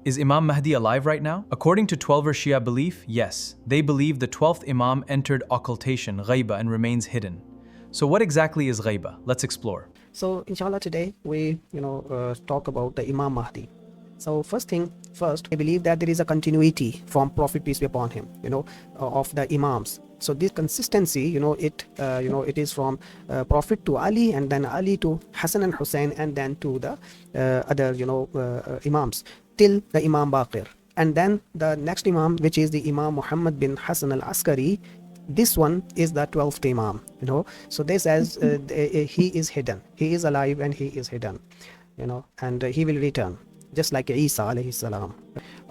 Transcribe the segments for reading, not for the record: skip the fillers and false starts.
Is Imam Mahdi alive right now? According to Twelver Shia belief, yes. They believe the 12th Imam entered occultation, Ghaybah, and remains hidden. So what exactly is Ghaybah? Let's explore. So inshallah today we talk about the Imam Mahdi. So first thing first, I believe that there is a continuity from Prophet peace be upon him, of the Imams. So this consistency, it is from Prophet to Ali, and then Ali to Hassan and Hussein, and then to the other Imams till the Imam Baqir. And then the next Imam, which is the Imam Muhammad bin Hasan al-Askari, this one is the 12th Imam, so this as he is hidden, he is alive and he is hidden, and he will return just like Isa alayhi salam.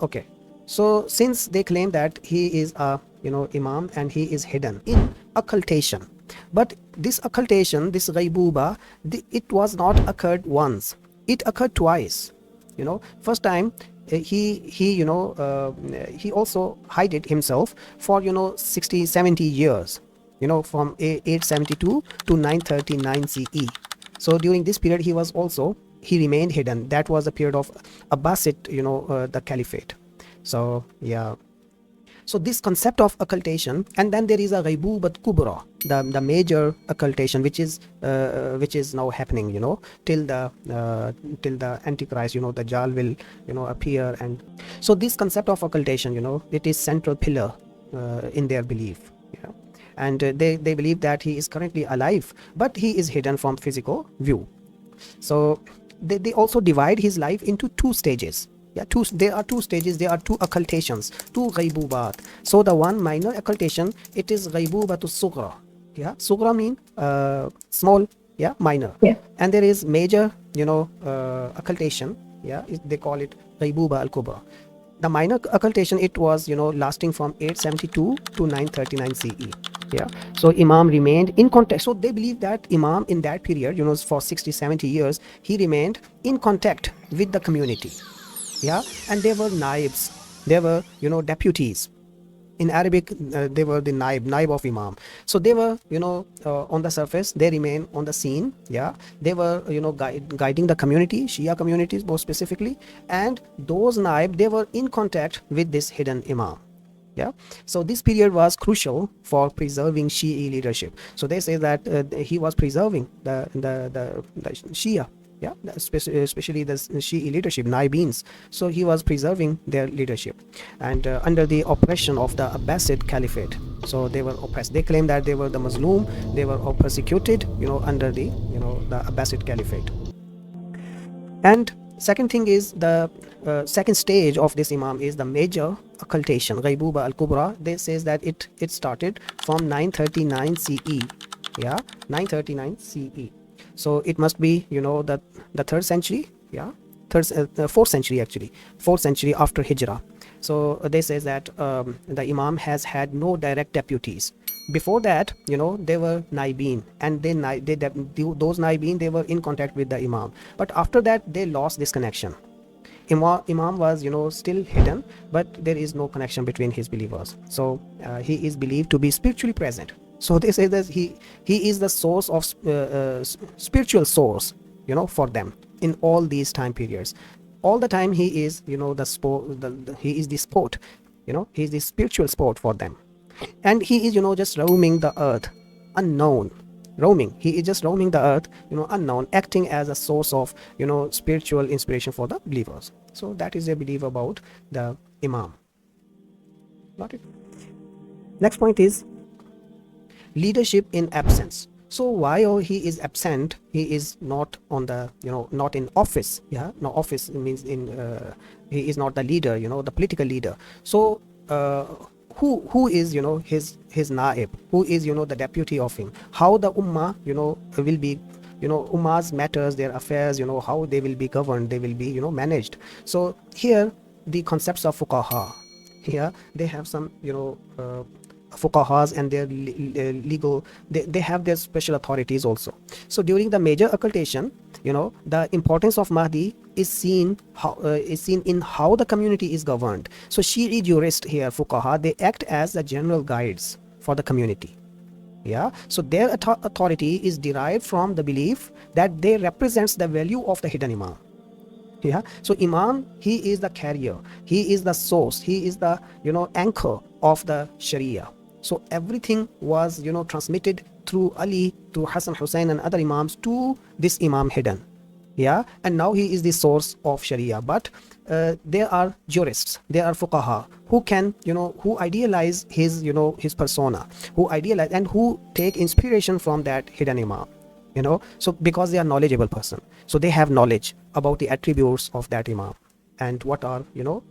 Okay, so since they claim that he is a Imam and he is hidden in occultation, but this occultation, this Ghaybah, it was not occurred once, it occurred twice. First time he also hid himself for 60-70 years, from 872 to 939 CE. So during this period he remained hidden. That was the period of Abbasid, the caliphate. So yeah, so this concept of occultation, and then there is a Ghaybubat Kubra, the major occultation, which is now happening, till the Antichrist, the Dajjal will appear. And so this concept of occultation, it is central pillar in their belief. And they believe that he is currently alive, but he is hidden from physical view. So they also divide his life into two stages. There are two stages, there are two occultations, two Ghaybubat. So the one minor occultation, it is Ghaybubatu Sughra. Sughra mean small, minor. And there is major, occultation. They call it Ghaybuba al-Kubra. The minor occultation, it was, lasting from 872 to 939 CE. So Imam remained in contact. So they believe that Imam in that period, for 60-70 years, he remained in contact with the community. And they were naibs, they were deputies. In Arabic they were the naib of Imam. So they were on the surface, they remain on the scene. They were guiding the community, Shia communities more specifically, and those naib, they were in contact with this hidden Imam. So this period was crucial for preserving Shi'i leadership. So they say that he was preserving the Shia, especially the Shi'i leadership, Naibins. So he was preserving their leadership, and under the oppression of the Abbasid Caliphate. So they were oppressed. They claim that they were the Muslim, they were persecuted, under the the Abbasid Caliphate. And second thing is the second stage of this Imam is the major occultation, Ghaybuba al-Kubra. They says that it started from 939 CE. 939 CE. So it must be the 3rd century, fourth century actually, 4th century after Hijrah. So they say that the Imam has had no direct deputies. Before that, they were Naibin, and those Naibin, they were in contact with the Imam. But after that, they lost this connection. Imam was still hidden, but there is no connection between his believers. So he is believed to be spiritually present. So they say that he is the source of spiritual source, for them in all these time periods. All the time he is, he is the sport, he is the spiritual sport for them. And he is, just roaming the earth, unknown. He is just roaming the earth, unknown, acting as a source of, spiritual inspiration for the believers. So that is their belief about the Imam. Got it? Next point is leadership in absence. So while he is absent, he is not on the, not in office. No, office means he is not the leader, the political leader. So who is his naib, who is the deputy of him, how the ummah will be, ummah's matters, their affairs, how they will be governed, they will be managed. So here the concepts of Fuqaha, here they have some Fuqahas and their legal, they have their special authorities also. So during the major occultation, the importance of Mahdi is seen in how the community is governed. So Shi'i jurists here, Fuqaha, they act as the general guides for the community. So their authority is derived from the belief that they represents the value of the hidden Imam. Yeah, so Imam, he is the carrier, he is the source, he is the anchor of the Sharia. So everything was transmitted through Ali, through Hassan, Hussein and other Imams to this Imam hidden. Yeah, and now he is the source of Sharia. But there are jurists, there are fuqaha who can who idealize his his persona, who idealize and who take inspiration from that hidden Imam. So because they are knowledgeable person, so they have knowledge about the attributes of that Imam and what are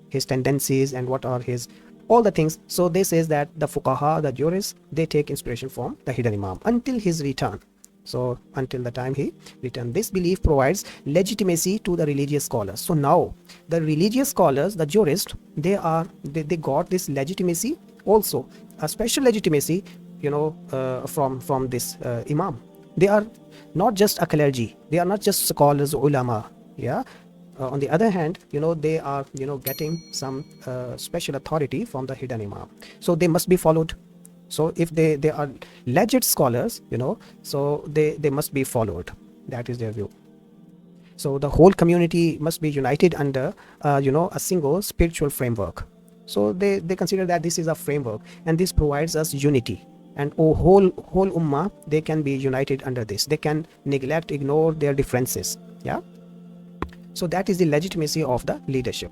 his tendencies and what are his all the things. So they says that the fuqaha, the jurists, they take inspiration from the hidden Imam until his return. So until the time he returned, this belief provides legitimacy to the religious scholars. So now the religious scholars, the jurists, they got this legitimacy, also a special legitimacy from this Imam. They are not just a clergy, they are not just scholars, ulama. Yeah, on the other hand, they are getting some special authority from the hidden Imam, so they must be followed. So if they are legit scholars, so they must be followed. That is their view. So the whole community must be united under a single spiritual framework. So they consider that this is a framework and this provides us unity, and whole ummah, they can be united under this. They can ignore their differences. Yeah, so that is the legitimacy of the leadership.